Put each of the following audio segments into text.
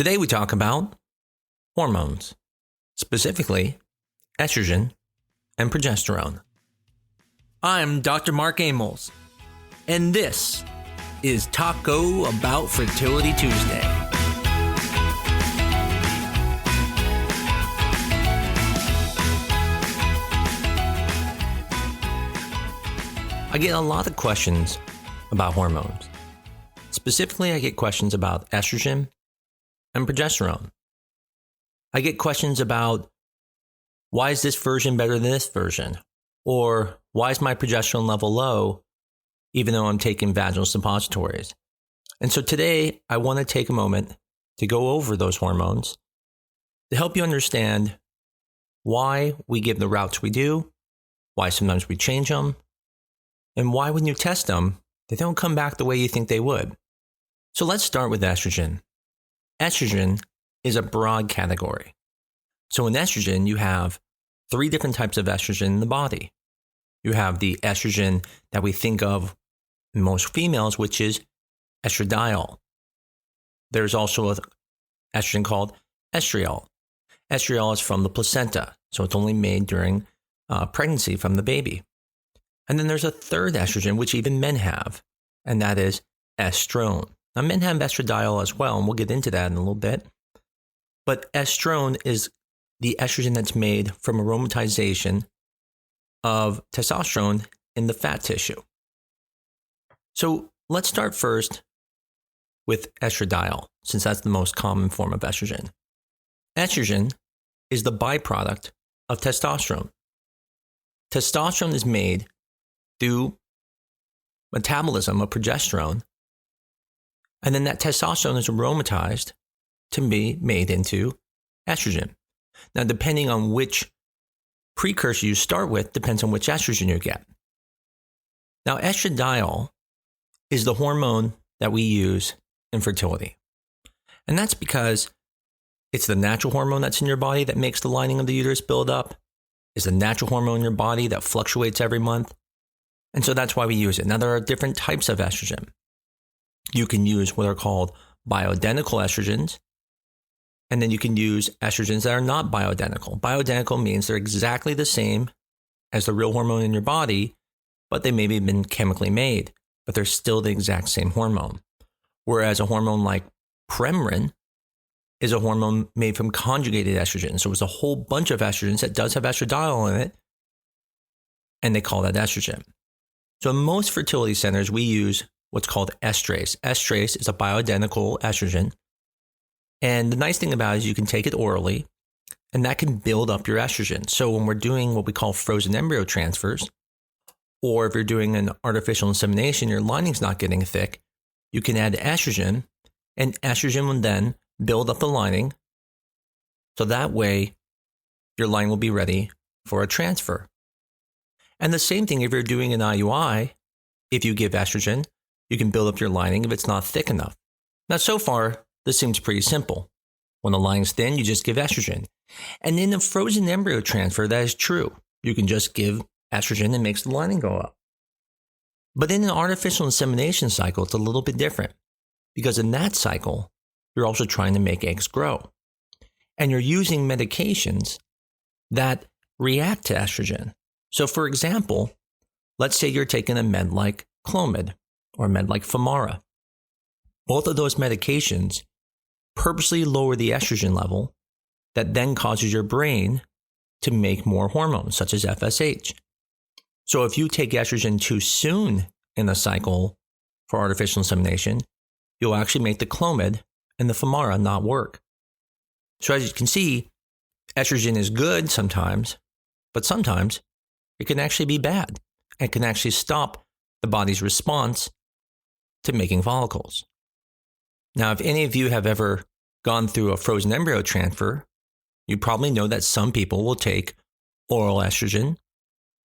Today we talk about hormones, specifically estrogen and progesterone. I'm Dr. Mark Amols, and this is Taco Bout Fertility Tuesday. I get a lot of questions about hormones. Specifically, I get questions about estrogen and progesterone. I get questions about why is this version better than this version? Or why is my progesterone level low even though I'm taking vaginal suppositories? And so today I want to take a moment to go over those hormones to help you understand why we give the routes we do, why sometimes we change them, and why when you test them, they don't come back the way you think they would. So let's start with estrogen. Estrogen is a broad category. So in estrogen, you have 3 different types of estrogen in the body. You have the estrogen that we think of in most females, which is estradiol. There's also an estrogen called estriol. Estriol is from the placenta, so it's only made during pregnancy from the baby. And then there's a third estrogen, which even men have, and that is estrone. Now, men have estradiol as well, and we'll get into that in a little bit. But estrone is the estrogen that's made from aromatization of testosterone in the fat tissue. So let's start first with estradiol, since that's the most common form of estrogen. Estrogen is the byproduct of testosterone. Testosterone is made through metabolism of progesterone, and then that testosterone is aromatized to be made into estrogen. Now, depending on which precursor you start with, depends on which estrogen you get. Now, estradiol is the hormone that we use in fertility. And that's because it's the natural hormone that's in your body that makes the lining of the uterus build up. It's the natural hormone in your body that fluctuates every month. And so that's why we use it. Now, there are different types of estrogen. You can use what are called bioidentical estrogens, and then you can use estrogens that are not bioidentical. Bioidentical means they're exactly the same as the real hormone in your body, but they maybe have been chemically made, but they're still the exact same hormone. Whereas a hormone like Premarin is a hormone made from conjugated estrogen. So it's a whole bunch of estrogens that does have estradiol in it, and they call that estrogen. So in most fertility centers, we use what's called estrase. Estrase is a bioidentical estrogen. And the nice thing about it is you can take it orally, and that can build up your estrogen. So when we're doing what we call frozen embryo transfers, or if you're doing an artificial insemination, your lining's not getting thick, you can add estrogen, and estrogen will then build up the lining. So that way, your lining will be ready for a transfer. And the same thing if you're doing an IUI, if you give estrogen, you can build up your lining if it's not thick enough. Now, so far, this seems pretty simple. When the lining's thin, you just give estrogen. And in a frozen embryo transfer, that is true. You can just give estrogen and it makes the lining go up. But in an artificial insemination cycle, it's a little bit different. Because in that cycle, you're also trying to make eggs grow. And you're using medications that react to estrogen. So for example, let's say you're taking a med like Clomid or a med like Femara. Both of those medications purposely lower the estrogen level that then causes your brain to make more hormones, such as FSH. So if you take estrogen too soon in the cycle for artificial insemination, you'll actually make the Clomid and the Femara not work. So as you can see, estrogen is good sometimes, but sometimes it can actually be bad. It can actually stop the body's response to making follicles. Now, if any of you have ever gone through a frozen embryo transfer, you probably know that some people will take oral estrogen,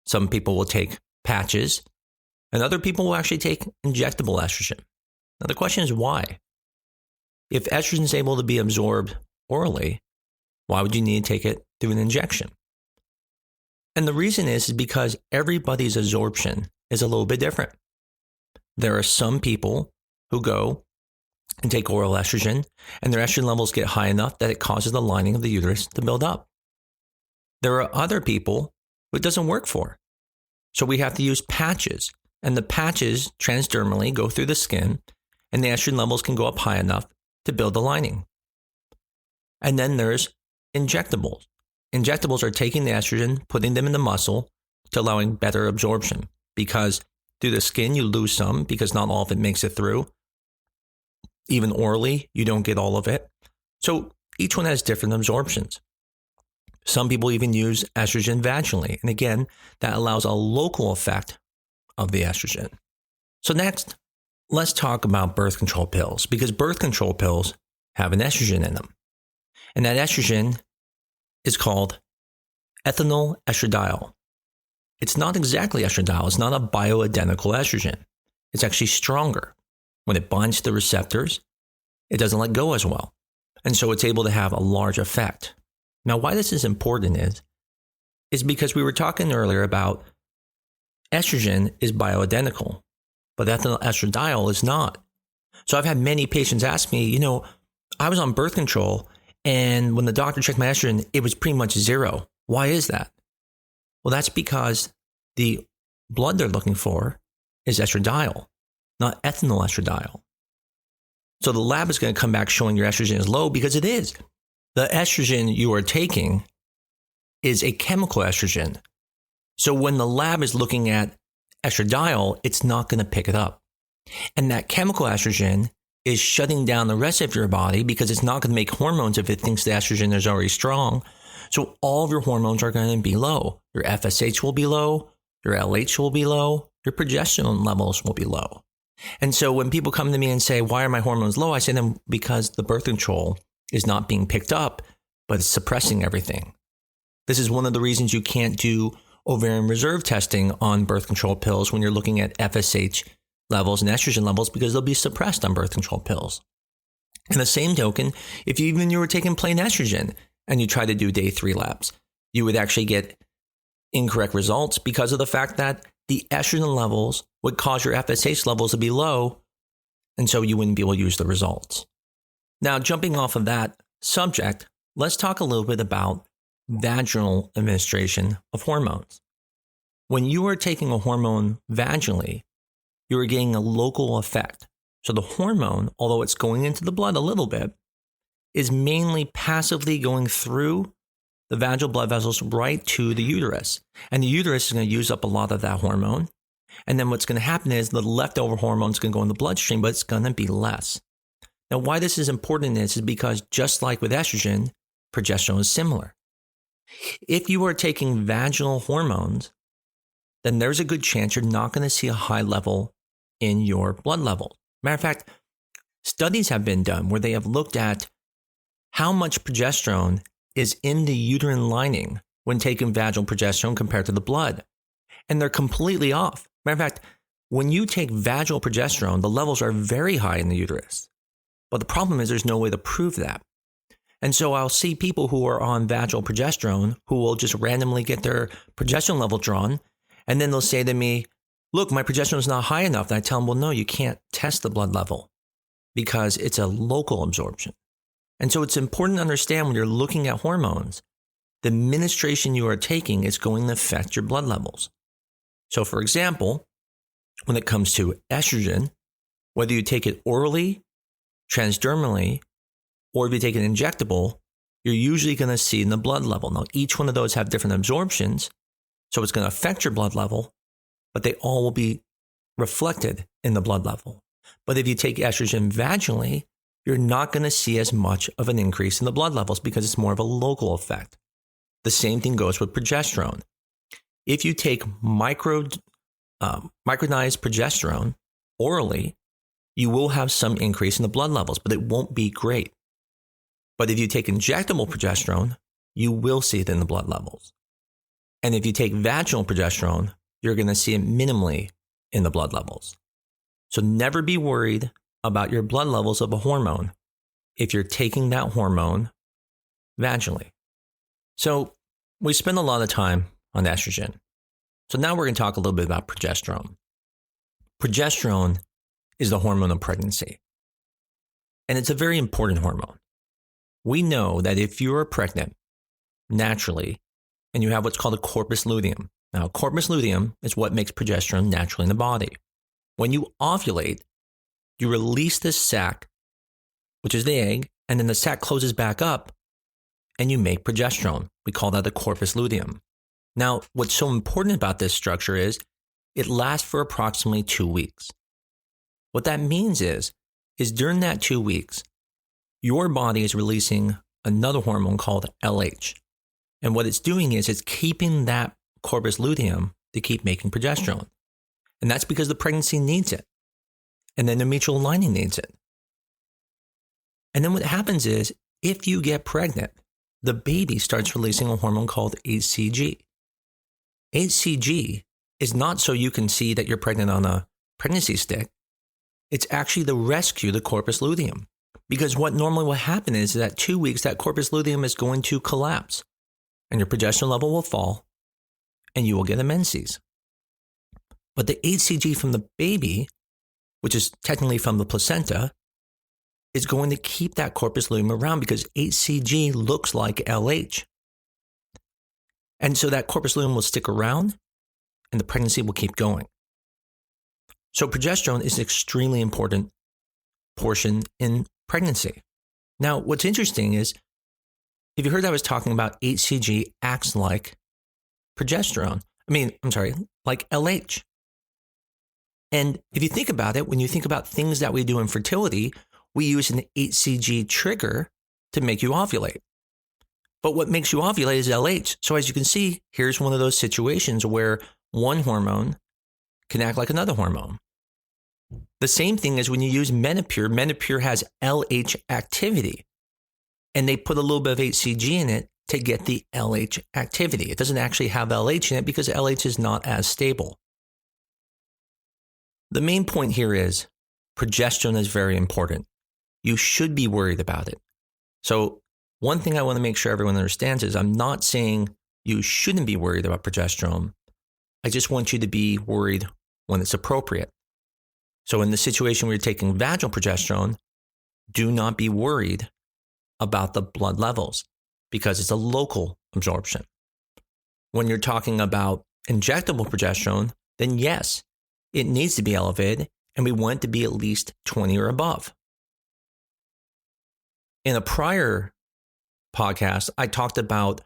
some people will take patches, and other people will actually take injectable estrogen. Now, the question is why? If estrogen is able to be absorbed orally, why would you need to take it through an injection? And the reason is because everybody's absorption is a little bit different. There are some people who go and take oral estrogen, and their estrogen levels get high enough that it causes the lining of the uterus to build up. There are other people who it doesn't work for. So we have to use patches, and the patches transdermally go through the skin, and the estrogen levels can go up high enough to build the lining. And then there's injectables. Injectables are taking the estrogen, putting them in the muscle to allowing better absorption, because through the skin you lose some because not all of it makes it through. Even orally, you don't get all of it. So each one has different absorptions. Some people even use estrogen vaginally. And again, that allows a local effect of the estrogen. So next, let's talk about birth control pills, because birth control pills have an estrogen in them. And that estrogen is called ethinyl estradiol. It's not exactly estradiol. It's not a bioidentical estrogen. It's actually stronger. When it binds to the receptors, it doesn't let go as well. And so it's able to have a large effect. Now, why this is important is because we were talking earlier about estrogen is bioidentical, but ethinyl estradiol is not. So I've had many patients ask me, I was on birth control, and when the doctor checked my estrogen, it was pretty much 0. Why is that? Well, that's because the blood they're looking for is estradiol, not ethinyl estradiol. So the lab is going to come back showing your estrogen is low because it is. The estrogen you are taking is a chemical estrogen. So when the lab is looking at estradiol, it's not going to pick it up. And that chemical estrogen is shutting down the rest of your body because it's not going to make hormones if it thinks the estrogen is already strong. So all of your hormones are going to be low. Your FSH will be low, your LH will be low, your progesterone levels will be low. And so when people come to me and say, why are my hormones low? I say to them, because the birth control is not being picked up, but it's suppressing everything. This is one of the reasons you can't do ovarian reserve testing on birth control pills when you're looking at FSH levels and estrogen levels, because they'll be suppressed on birth control pills. In the same token, if you were taking plain estrogen and you try to do day 3 labs, you would actually get incorrect results because of the fact that the estrogen levels would cause your FSH levels to be low, and so you wouldn't be able to use the results. Now, jumping off of that subject, let's talk a little bit about vaginal administration of hormones. When you are taking a hormone vaginally, you are getting a local effect. So the hormone, although it's going into the blood a little bit, is mainly passively going through the vaginal blood vessels right to the uterus. And the uterus is going to use up a lot of that hormone. And then what's going to happen is the leftover hormone is going to go in the bloodstream, but it's going to be less. Now, why this is important is because just like with estrogen, progesterone is similar. If you are taking vaginal hormones, then there's a good chance you're not going to see a high level in your blood level. Matter of fact, studies have been done where they have looked at how much progesterone is in the uterine lining when taking vaginal progesterone compared to the blood. And they're completely off. Matter of fact, when you take vaginal progesterone, the levels are very high in the uterus. But the problem is there's no way to prove that. And so I'll see people who are on vaginal progesterone who will just randomly get their progesterone level drawn. And then they'll say to me, look, my progesterone is not high enough. And I tell them, well, no, you can't test the blood level because it's a local absorption. And so it's important to understand when you're looking at hormones, the administration you are taking is going to affect your blood levels. So for example, when it comes to estrogen, whether you take it orally, transdermally, or if you take an injectable, you're usually going to see in the blood level. Now, each one of those have different absorptions, so it's going to affect your blood level, but they all will be reflected in the blood level. But if you take estrogen vaginally, you're not going to see as much of an increase in the blood levels because it's more of a local effect. The same thing goes with progesterone. If you take micronized progesterone orally, you will have some increase in the blood levels, but it won't be great. But if you take injectable progesterone, you will see it in the blood levels. And if you take vaginal progesterone, you're going to see it minimally in the blood levels. So never be worried about your blood levels of a hormone if you're taking that hormone vaginally. So we spend a lot of time on estrogen. So now we're going to talk a little bit about progesterone. Progesterone is the hormone of pregnancy. And it's a very important hormone. We know that if you're pregnant naturally and you have what's called a corpus luteum. Now, corpus luteum is what makes progesterone naturally in the body. When you ovulate, you release this sac, which is the egg, and then the sac closes back up and you make progesterone. We call that the corpus luteum. Now, what's so important about this structure is it lasts for approximately 2 weeks. What that means is during that 2 weeks, your body is releasing another hormone called LH. And what it's doing is it's keeping that corpus luteum to keep making progesterone. And that's because the pregnancy needs it. And then the mutual lining needs it. And then what happens is if you get pregnant, the baby starts releasing a hormone called HCG. HCG is not so you can see that you're pregnant on a pregnancy stick. It's actually to rescue the corpus luteum. Because what normally will happen is that 2 weeks, that corpus luteum is going to collapse and your progesterone level will fall and you will get a menses. But the HCG from the baby, which is technically from the placenta, is going to keep that corpus luteum around because HCG looks like LH. And so that corpus luteum will stick around and the pregnancy will keep going. So progesterone is an extremely important portion in pregnancy. Now, what's interesting is, if you heard I was talking about HCG acts like progesterone. Like LH. And if you think about it, when you think about things that we do in fertility, we use an HCG trigger to make you ovulate. But what makes you ovulate is LH. So as you can see, here's one of those situations where one hormone can act like another hormone. The same thing as when you use Menopur. Menopur has LH activity, and they put a little bit of HCG in it to get the LH activity. It doesn't actually have LH in it because LH is not as stable. The main point here is progesterone is very important. You should be worried about it. So one thing I want to make sure everyone understands is I'm not saying you shouldn't be worried about progesterone. I just want you to be worried when it's appropriate. So in the situation where you're taking vaginal progesterone, do not be worried about the blood levels because it's a local absorption. When you're talking about injectable progesterone, then yes, it needs to be elevated and we want it to be at least 20 or above. In a prior podcast, I talked about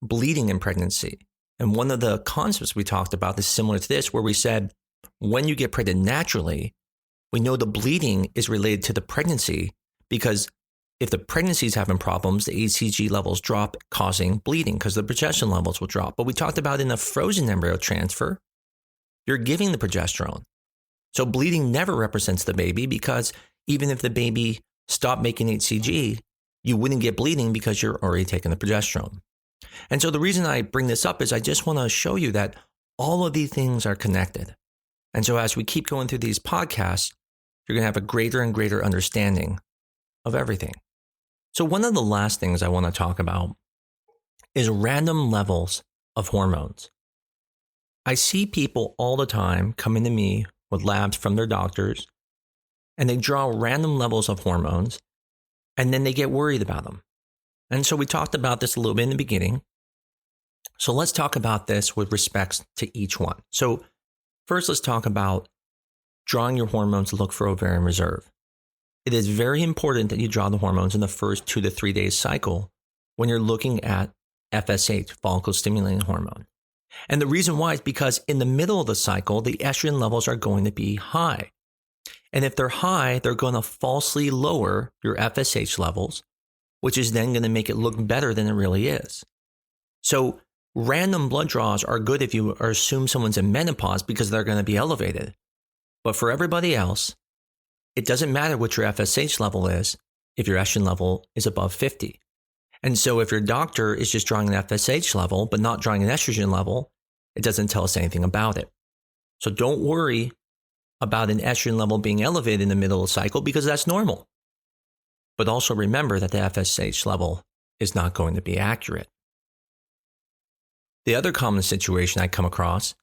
bleeding in pregnancy. And one of the concepts we talked about is similar to this, where we said, when you get pregnant naturally, we know the bleeding is related to the pregnancy because if the pregnancy is having problems, the HCG levels drop, causing bleeding because the progesterone levels will drop. But we talked about in a frozen embryo transfer, you're giving the progesterone. So bleeding never represents the baby because even if the baby stopped making HCG, you wouldn't get bleeding because you're already taking the progesterone. And so the reason I bring this up is I just want to show you that all of these things are connected. And so as we keep going through these podcasts, you're going to have a greater and greater understanding of everything. So one of the last things I want to talk about is random levels of hormones. I see people all the time coming to me with labs from their doctors, and they draw random levels of hormones, and then they get worried about them. And so we talked about this a little bit in the beginning. So let's talk about this with respects to each one. So first, let's talk about drawing your hormones to look for ovarian reserve. It is very important that you draw the hormones in the first 2 to 3 days cycle when you're looking at FSH, follicle stimulating hormone. And the reason why is because in the middle of the cycle, the estrogen levels are going to be high. And if they're high, they're going to falsely lower your FSH levels, which is then going to make it look better than it really is. So random blood draws are good if you assume someone's in menopause because they're going to be elevated. But for everybody else, it doesn't matter what your FSH level is if your estrogen level is above 50. And so if your doctor is just drawing an FSH level but not drawing an estrogen level, it doesn't tell us anything about it. So don't worry about an estrogen level being elevated in the middle of the cycle because that's normal. But also remember that the FSH level is not going to be accurate. The other common situation I come across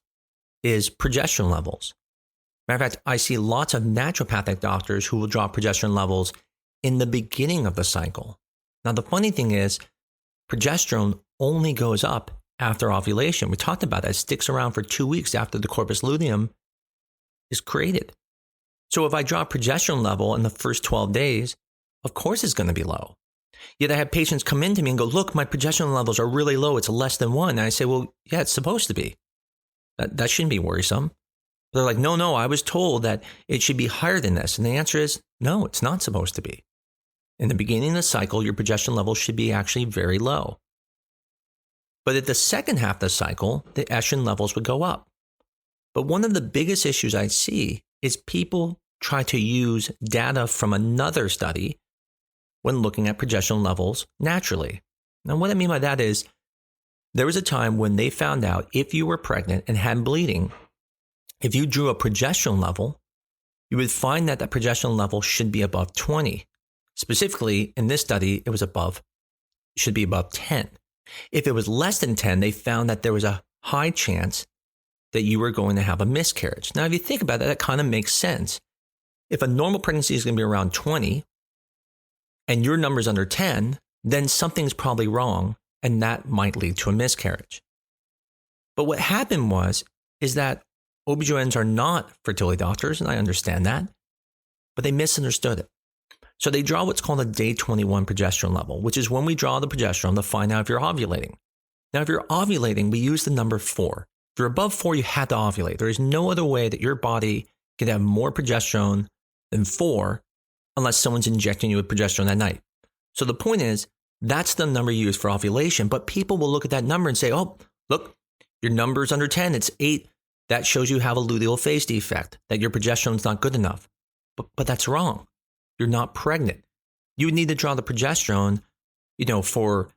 is progesterone levels. Matter of fact, I see lots of naturopathic doctors who will draw progesterone levels in the beginning of the cycle. Now, the funny thing is, progesterone only goes up after ovulation. We talked about that. It sticks around for 2 weeks after the corpus luteum is created. So if I drop progesterone level in the first 12 days, of course it's going to be low. Yet I have patients come into me and go, look, my progesterone levels are really low. It's less than 1. And I say, well, yeah, it's supposed to be. That shouldn't be worrisome. They're like, no, I was told that it should be higher than this. And the answer is, no, it's not supposed to be. In the beginning of the cycle, your progesterone levels should be actually very low. But at the second half of the cycle, the estrogen levels would go up. But one of the biggest issues I see is people try to use data from another study when looking at progesterone levels naturally. Now, what I mean by that is there was a time when they found out if you were pregnant and had bleeding, if you drew a progesterone level, you would find that progesterone level should be above 20. Specifically, in this study, should be above 10. If it was less than 10, they found that there was a high chance that you were going to have a miscarriage. Now, if you think about that, that kind of makes sense. If a normal pregnancy is going to be around 20 and your number's under 10, then something's probably wrong, and that might lead to a miscarriage. But what happened is that OBGYNs are not fertility doctors, and I understand that, but they misunderstood it. So they draw what's called a day 21 progesterone level, which is when we draw the progesterone to find out if you're ovulating. Now, if you're ovulating, we use the number 4. If you're above 4, you have to ovulate. There is no other way that your body can have more progesterone than 4 unless someone's injecting you with progesterone at night. So the point is, that's the number used for ovulation, but people will look at that number and say, oh, look, your number's under 10, it's 8. That shows you have a luteal phase defect, that your progesterone's not good enough. But that's wrong. You're not pregnant. You would need to draw the progesterone, for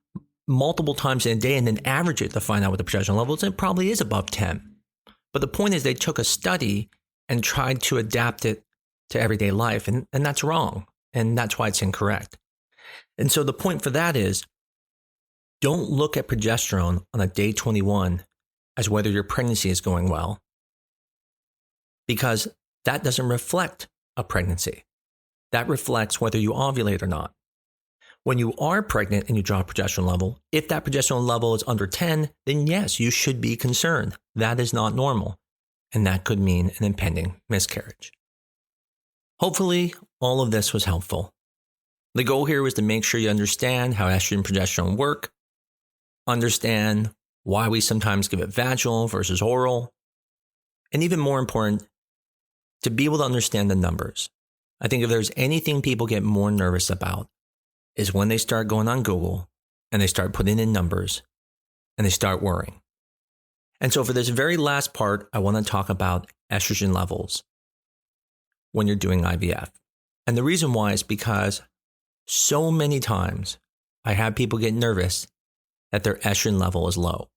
multiple times in a day and then average it to find out what the progesterone level is. It probably is above 10. But the point is they took a study and tried to adapt it to everyday life. And that's wrong. And that's why it's incorrect. And so the point for that is, don't look at progesterone on a day 21 as whether your pregnancy is going well, because that doesn't reflect a pregnancy. That reflects whether you ovulate or not. When you are pregnant and you draw a progesterone level, if that progesterone level is under 10, then yes, you should be concerned. That is not normal. And that could mean an impending miscarriage. Hopefully, all of this was helpful. The goal here was to make sure you understand how estrogen and progesterone work, understand why we sometimes give it vaginal versus oral, and even more important, to be able to understand the numbers. I think if there's anything people get more nervous about is when they start going on Google and they start putting in numbers and they start worrying. And so for this very last part, I want to talk about estrogen levels when you're doing IVF. And the reason why is because so many times I have people get nervous that their estrogen level is low.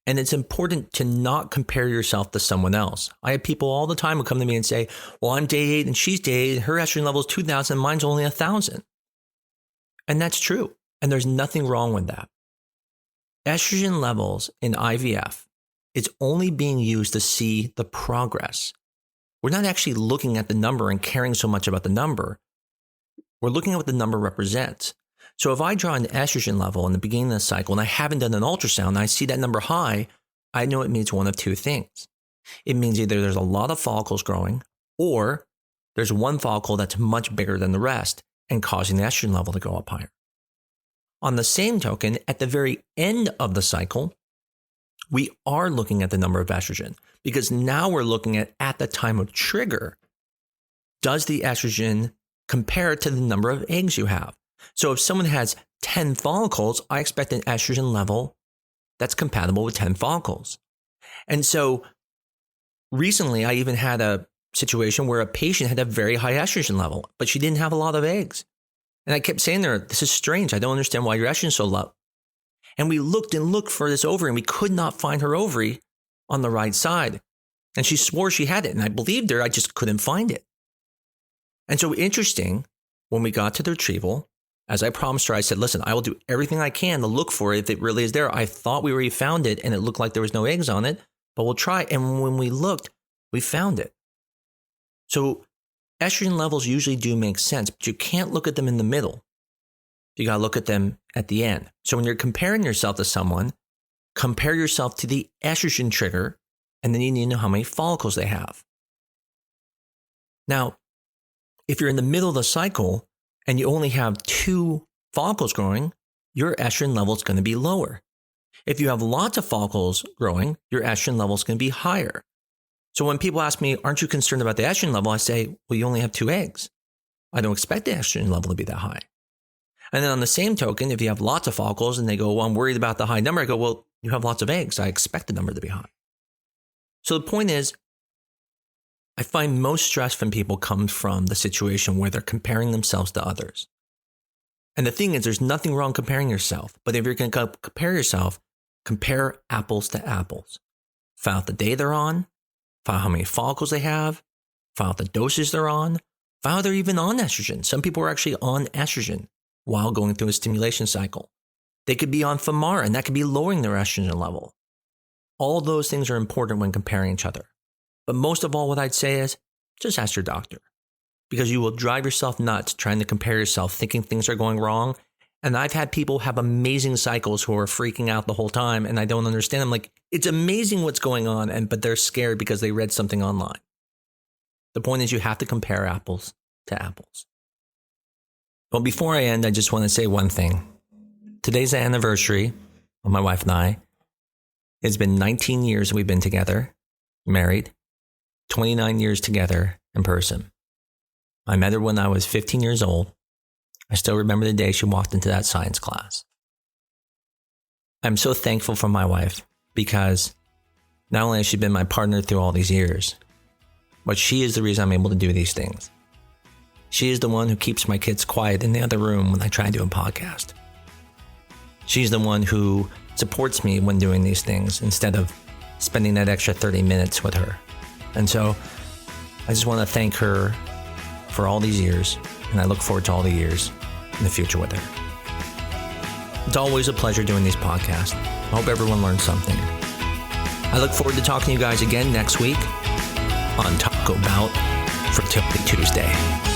And it's important to not compare yourself to someone else. I have people all the time who come to me and say, well, I'm day 8 and she's day 8. Her estrogen level is 2,000, mine's only 1,000. And that's true. And there's nothing wrong with that. Estrogen levels in IVF is only being used to see the progress. We're not actually looking at the number and caring so much about the number. We're looking at what the number represents. So if I draw an estrogen level in the beginning of the cycle and I haven't done an ultrasound and I see that number high, I know it means one of two things. It means either there's a lot of follicles growing or there's one follicle that's much bigger than the rest and causing the estrogen level to go up higher. On the same token, at the very end of the cycle, we are looking at the number of estrogen because now we're looking at the time of trigger, does the estrogen compare to the number of eggs you have? So if someone has 10 follicles, I expect an estrogen level that's compatible with 10 follicles. And so recently, I even had a situation where a patient had a very high estrogen level, but she didn't have a lot of eggs. And I kept saying to her, this is strange. I don't understand why your estrogen is so low. And we looked and looked for this ovary, and we could not find her ovary on the right side. And she swore she had it, and I believed her. I just couldn't find it. And so interesting, when we got to the retrieval, as I promised her, I said, listen, I will do everything I can to look for it if it really is there. I thought we already found it, and it looked like there was no eggs on it, but we'll try. And when we looked, we found it. So estrogen levels usually do make sense, but you can't look at them in the middle. You got to look at them at the end. So when you're comparing yourself to someone, compare yourself to the estrogen trigger, and then you need to know how many follicles they have. Now, if you're in the middle of the cycle and you only have 2 follicles growing, your estrogen level is going to be lower. If you have lots of follicles growing, your estrogen level is going to be higher. So when people ask me, aren't you concerned about the estrogen level? I say, well, you only have 2 eggs. I don't expect the estrogen level to be that high. And then on the same token, if you have lots of follicles and they go, well, I'm worried about the high number, I go, well, you have lots of eggs. I expect the number to be high. So the point is, I find most stress from people comes from the situation where they're comparing themselves to others. And the thing is, there's nothing wrong comparing yourself. But if you're going to compare yourself, compare apples to apples. Find out the day they're on, find out how many follicles they have, find out the doses they're on, find out they're even on estrogen. Some people are actually on estrogen while going through a stimulation cycle. They could be on Femara, and that could be lowering their estrogen level. All those things are important when comparing each other. But most of all, what I'd say is, just ask your doctor. Because you will drive yourself nuts trying to compare yourself, thinking things are going wrong. And I've had people have amazing cycles who are freaking out the whole time, and I don't understand. I'm like, it's amazing what's going on, but they're scared because they read something online. The point is, you have to compare apples to apples. Well, before I end, I just want to say one thing. Today's the anniversary of my wife and I. It's been 19 years we've been together, married, 29 years together in person. I met her when I was 15 years old. I still remember the day she walked into that science class. I'm so thankful for my wife because not only has she been my partner through all these years, but she is the reason I'm able to do these things. She is the one who keeps my kids quiet in the other room when I try to do a podcast. She's the one who supports me when doing these things instead of spending that extra 30 minutes with her. And so I just want to thank her for all these years, and I look forward to all the years in the future with her. It's always a pleasure doing these podcasts. I hope everyone learned something. I look forward to talking to you guys again next week on Taco Bout Fertility Tuesday.